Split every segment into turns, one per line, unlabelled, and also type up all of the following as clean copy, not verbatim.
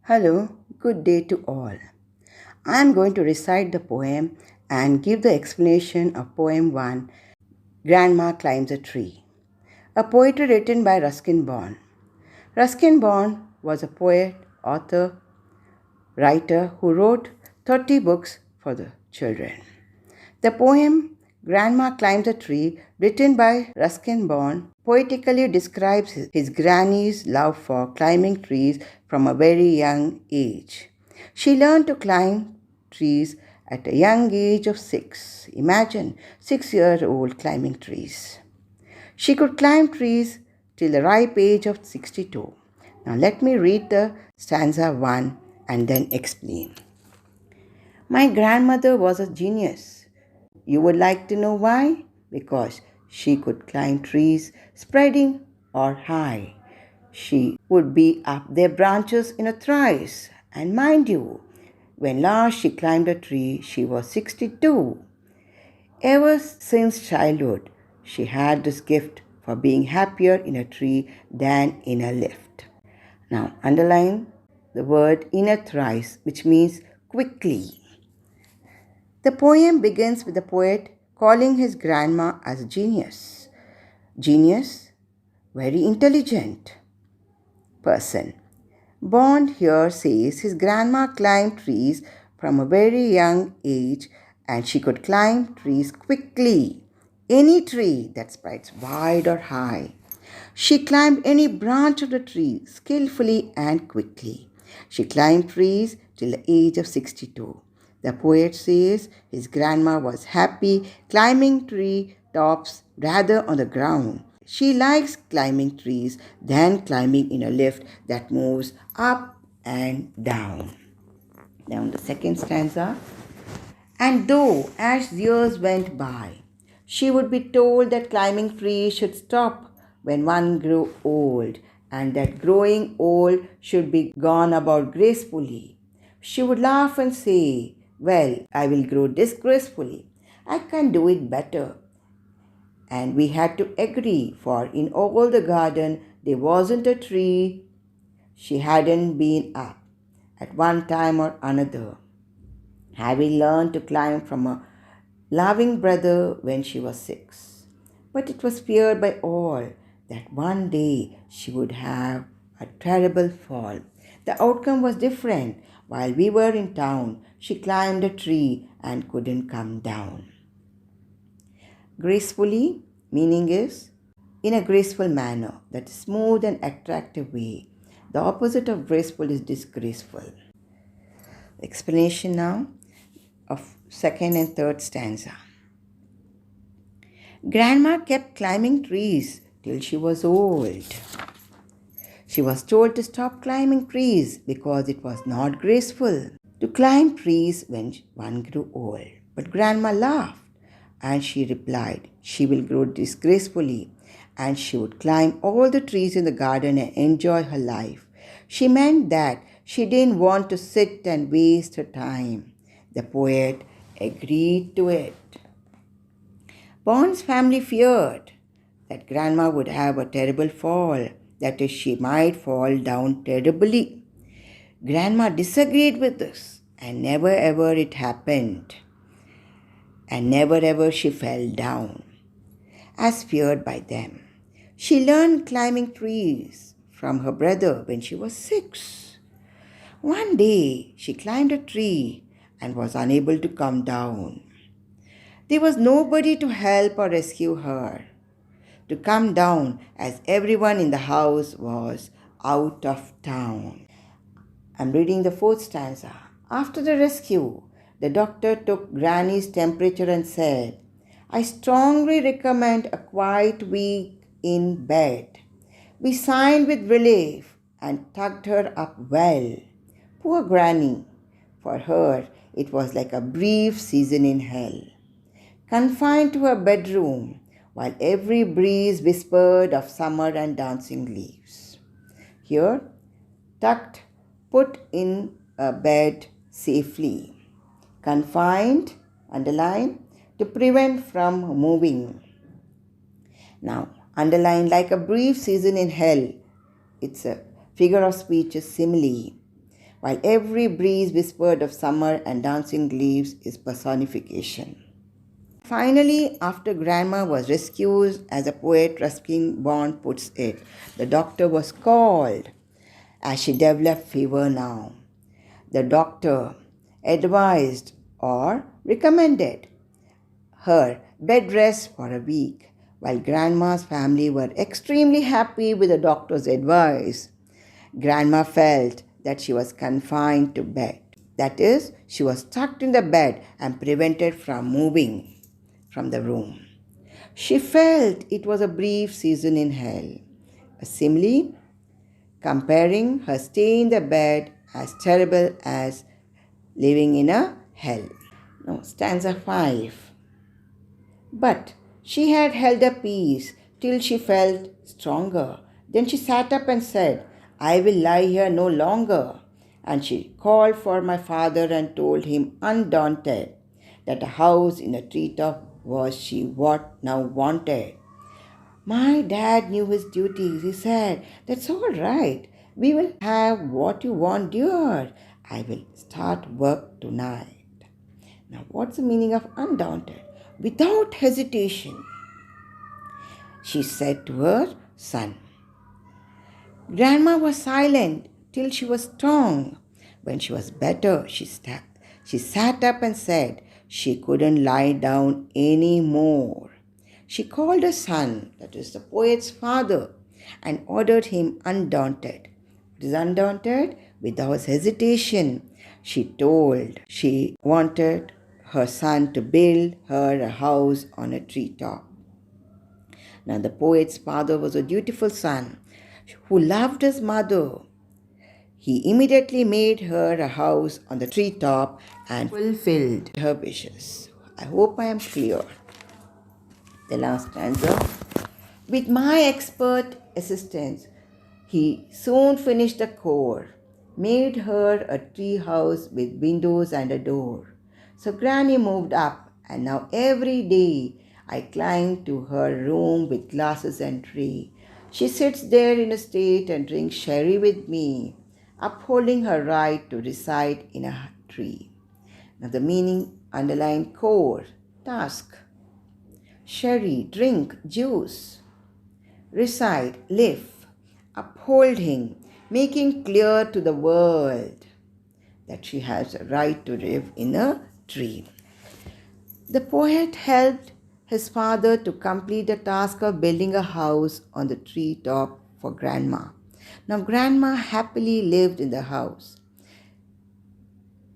Hello, good day to all. I am going to recite the poem and give the explanation of poem 1, Grandma Climbs a Tree. A poetry written by Ruskin. Ruskin was a poet, author, writer who wrote 30 books for the children. The poem Grandma Climbs a Tree, written by Ruskin, poetically describes his granny's love for climbing trees from a very young age. She learned to climb trees at a young age of 6. Imagine 6-year-old climbing trees. She could climb trees till the ripe age of 62. Now let me read the stanza 1 and then explain. My grandmother was a genius. You would like to know why? Because she could climb trees, spreading or high. She would be up their branches in a trice. And mind you, when last she climbed a tree, she was 62. Ever since childhood, she had this gift for being happier in a tree than in a lift. Now, underline the word in a trice, which means quickly. The poem begins with the poet calling his grandma as a genius. Genius, very intelligent person. Bond here says his grandma climbed trees from a very young age and she could climb trees quickly. Any tree that spreads wide or high. She climbed any branch of the tree skillfully and quickly. She climbed trees till the age of 62. The poet says his grandma was happy climbing tree tops rather on the ground. She likes climbing trees than climbing in a lift that moves up and down. Down the second stanza. And though as years went by, she would be told that climbing trees should stop when one grew old, and that growing old should be gone about gracefully. She would laugh and say, well, I will grow disgracefully. I can do it better. And we had to agree, for in all the garden there wasn't a tree she hadn't been up at one time or another, having learned to climb from a loving brother when she was 6. But it was feared by all that one day she would have a terrible fall. The outcome was different. While we were in town, she climbed a tree and couldn't come down. Gracefully, meaning is in a graceful manner, that is smooth and attractive way. The opposite of graceful is disgraceful. Explanation now of second and third stanza. Grandma kept climbing trees till she was old. She was told to stop climbing trees because it was not graceful to climb trees when one grew old. But Grandma laughed and she replied she will grow disgracefully and she would climb all the trees in the garden and enjoy her life. She meant that she didn't want to sit and waste her time. The poet agreed to it. Bond's family feared that Grandma would have a terrible fall, that is, she might fall down terribly. Grandma disagreed with this, and never ever it happened, and never ever she fell down, as feared by them. She learned climbing trees from her brother when she was 6. One day she climbed a tree and was unable to come down. There was nobody to help or rescue her to come down, as everyone in the house was out of town. I'm reading the fourth stanza. After the rescue, the doctor took Granny's temperature and said, I strongly recommend a quiet week in bed. We sighed with relief and tucked her up well. Poor Granny. For her, it was like a brief season in hell. Confined to her bedroom, while every breeze whispered of summer and dancing leaves. Here, tucked, put in a bed safely. Confined, underline, to prevent from moving. Now, underline like a brief season in hell. It's a figure of speech, a simile. while every breeze whispered of summer and dancing leaves is personification. Finally, after Grandma was rescued, as the poet Ruskin Bond puts it, the doctor was called as she developed fever now. The doctor advised or recommended her bed rest for a week, while Grandma's family were extremely happy with the doctor's advice. Grandma felt that she was confined to bed. That is, she was tucked in the bed and prevented from moving from the room. She felt it was a brief season in hell, a simile comparing her stay in the bed as terrible as living in a hell. Now, stanza 5. But she had held her peace till she felt stronger. Then she sat up and said, I will lie here no longer. And she called for my father and told him, undaunted, that a house in a treetop was she what now wanted. My dad knew his duties. He said, that's all right. We will have what you want, dear. I will start work tonight. Now, what's the meaning of undaunted? Without hesitation, she said to her son. Grandma was silent till she was strong. When she was better, she sat up and said she couldn't lie down any more. She called her son, that is the poet's father, and ordered him undaunted. It is undaunted without hesitation. She wanted her son to build her a house on a treetop. Now the poet's father was a dutiful son who loved his mother. He immediately made her a house on the treetop and fulfilled her wishes. I hope I am clear. The last stanza. With my expert assistance, he soon finished the core, made her a tree house with windows and a door. So Granny moved up, and now every day I climb to her room with glasses and tray. She sits there in a state and drinks sherry with me, upholding her right to reside in a tree. Now the meaning underlined core, task. Sherry, drink, juice. Reside, live, upholding, making clear to the world that she has a right to live in a tree. The poet helped his father to complete the task of building a house on the treetop for Grandma. Now, Grandma happily lived in the house,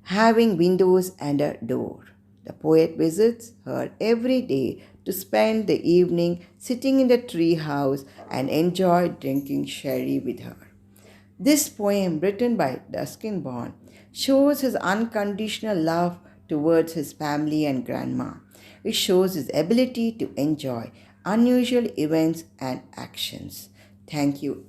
having windows and a door. The poet visits her every day to spend the evening sitting in the tree house and enjoy drinking sherry with her. This poem, written by Ruskin Bond, shows his unconditional love towards his family and Grandma. It shows his ability to enjoy unusual events and actions. Thank you.